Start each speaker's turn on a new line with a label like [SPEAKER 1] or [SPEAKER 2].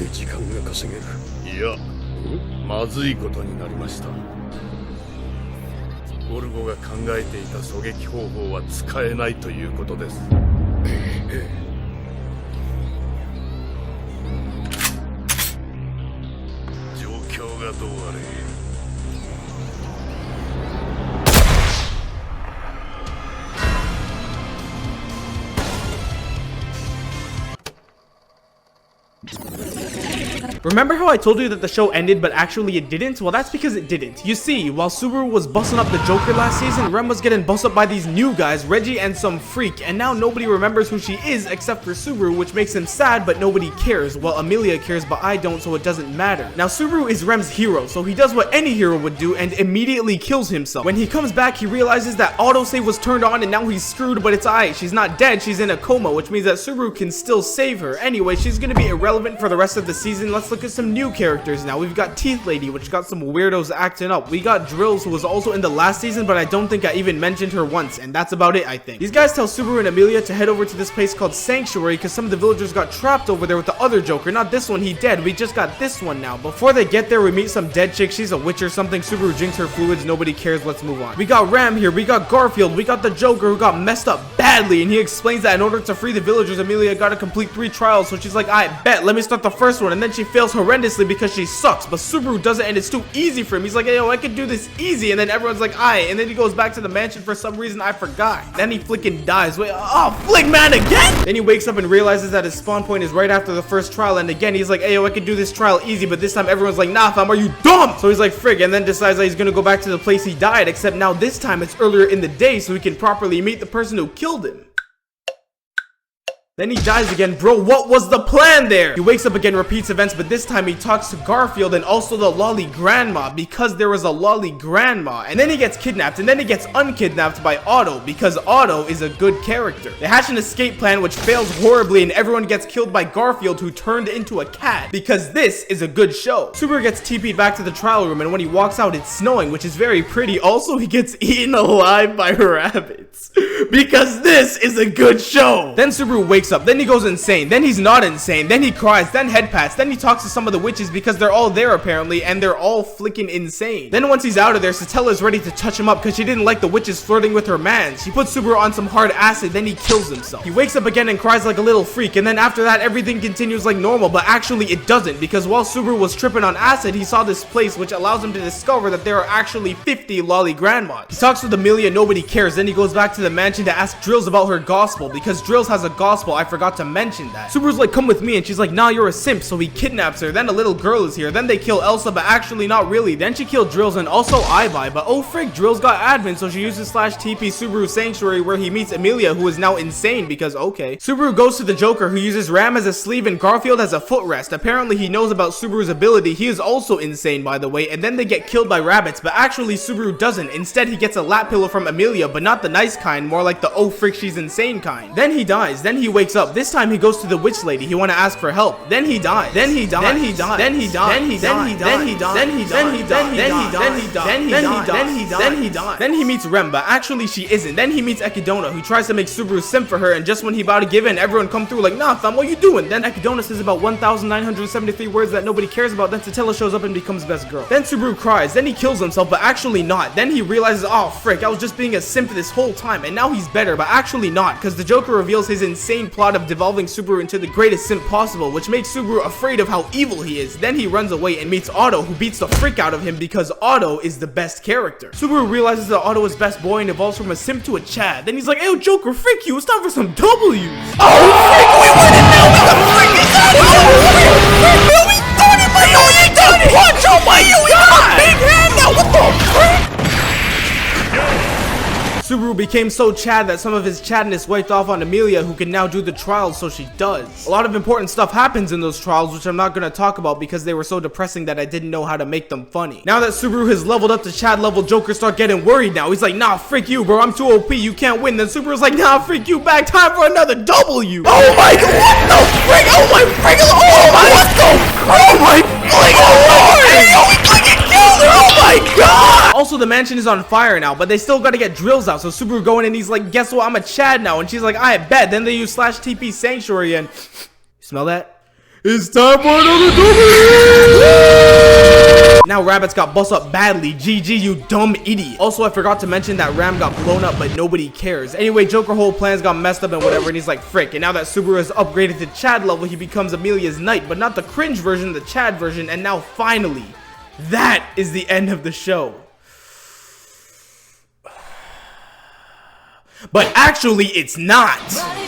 [SPEAKER 1] で時間が稼げる。
[SPEAKER 2] いや、まずいことになりました。ゴルゴが考えていた狙撃方法は使えないということです。状況がどうあれ、
[SPEAKER 3] Remember how I told you that the show ended but actually it didn't? Well, that's because it didn't. You see, while Subaru was busting up the Joker last season, Rem was getting busted up by these new guys, Reggie and some freak, and now nobody remembers who she is except for Subaru, which makes him sad but nobody cares. Well, Amelia cares but I don't, so it doesn't matter. Now Subaru is Rem's hero, so he does what any hero would do and immediately kills himself. When he comes back, he realizes that autosave was turned on and now he's screwed, but it's alright. She's not dead, she's in a coma, which means that Subaru can still save her. Anyway, she's gonna be irrelevant for the rest of the season. Let's look at some new characters now. We've got Teeth Lady, which got some weirdos acting up. We got Drills, who was also in the last season, but I don't think I even mentioned her once, and that's about it, I think. These guys tell Subaru and Amelia to head over to this place called Sanctuary because some of the villagers got trapped over there with the other Joker. Not this one, he dead. We just got this one now. Before they get there, we meet some dead chick. She's a witch or something. Subaru drinks her fluids. Nobody cares. Let's move on. We got Ram here. We got Garfield. We got the Joker who got messed up badly, and he explains that in order to free the villagers, Amelia got to complete 3 trials. So she's like, I bet, let me start the first one, and then she fails horrendously because she sucks, but Subaru does it and it's too easy for him. He's like, hey, yo, I could do this easy, and then everyone's like, aye, and then he goes back to the mansion for some reason I forgot. Then he flicking dies. Wait, oh, flick man again? Then he wakes up and realizes that his spawn point is right after the first trial, and again he's like, hey, yo, I could do this trial easy, but this time everyone's like, nah fam, are you dumb? So he's like, frig, and then decides that he's gonna go back to the place he died, except now this time it's earlier in the day so he can properly meet the person who killed him. Then he dies again. Bro, what was the plan there? He wakes up again, repeats events, but this time he talks to Garfield and also the lolly grandma because there was a lolly grandma. And then he gets kidnapped, and then he gets unkidnapped by Otto because Otto is a good character. They hatch an escape plan which fails horribly, and everyone gets killed by Garfield, who turned into a cat because this is a good show. Subaru gets TP'd back to the trial room, and when he walks out it's snowing, which is very pretty. Also, he gets eaten alive by rabbits because this is a good show. Then Subaru wakes up, then he goes insane, then he's not insane, then he cries, then head pats, then he talks to some of the witches because they're all there apparently, and they're all flicking insane. Then once he's out of there, Satella's ready to touch him up because she didn't like the witches flirting with her man. She puts Subaru on some hard acid, then he kills himself. He wakes up again and cries like a little freak, and then after that everything continues like normal, but actually it doesn't, because while Subaru was tripping on acid, he saw this place which allows him to discover that there are actually 50 lolly grandmas. He talks with Amelia, nobody cares, then he goes back to the mansion to ask Drills about her gospel because Drills has a gospel. I forgot to mention that. Subaru's like, come with me, and she's like, nah, you're a simp, so he kidnaps her. Then a little girl is here, then they kill Elsa, but actually not really. Then she killed Drills and also Ivi, but oh frig, Drills got admin, so she uses /TP Subaru Sanctuary where he meets Amelia, who is now insane because okay. Subaru goes to the Joker, who uses Ram as a sleeve and Garfield as a footrest. Apparently he knows about Subaru's ability. He is also insane, by the way, and then they get killed by rabbits, but actually Subaru doesn't. Instead he gets a lap pillow from Amelia, but not the nice kind, more like the oh frick she's insane kind. Then he dies, then he wakes up. This time he goes to the witch lady. He wanna ask for help. Then he dies. Then he dies. Then he dies. Then he dies. Then he dies. Then he dies. Then he dies. Then he dies. Then he dies. Then he dies. Then he dies. Then he dies. Then he dies. Then he meets Rem, but actually she isn't. Then he meets Echidna, who tries to make Subaru simp for her, and just when he about to give in, everyone come through like, nah fam, what you doing? Then Echidna says about 1,973 words that nobody cares about. Then Satella shows up and becomes best girl. Then Subaru cries. Then he kills himself, but actually not. Then he realizes, oh frick, I was just being a simp this whole time, and now he's better, but actually not, because the Joker reveals his insane plot of devolving Subaru into the greatest simp possible, which makes Subaru afraid of how evil he is. Then he runs away and meets Otto, who beats the frick out of him because Otto is the best character. Subaru realizes that Otto is best boy and evolves from a simp to a Chad. Then he's like, hey Joker, frick you, it's time for some W's. Oh frick, we win it now, what the frick is that? Oh we started my punch on my big hand now, what the frick? Subaru became so Chad that some of his Chadness wiped off on Amelia, who can now do the trials, so she does. A lot of important stuff happens in those trials, which I'm not going to talk about because they were so depressing that I didn't know how to make them funny. Now that Subaru has leveled up to Chad level, Joker start getting worried now. He's like, nah, freak you, bro, I'm too OP, you can't win. Then Subaru's like, nah, freak you back, time for another W. Oh my god, what the frick? Oh my frick, oh my, what the frick? Oh my frick, oh my god! Also, the mansion is on fire now, but they still gotta get Drills out, so Subaru going and he's like, guess what, I'm a Chad now, and she's like, I bet. Then they use /TP Sanctuary, and you smell that? It's time for another W! Now Rabbits got bust up badly. GG, you dumb idiot. Also, I forgot to mention that Ram got blown up, but nobody cares. Anyway, Joker whole plans got messed up and whatever, and he's like, frick. And now that Subaru is upgraded to Chad level, he becomes Amelia's knight, but not the cringe version, the Chad version. And now finally, that is the end of the show. But actually, it's not.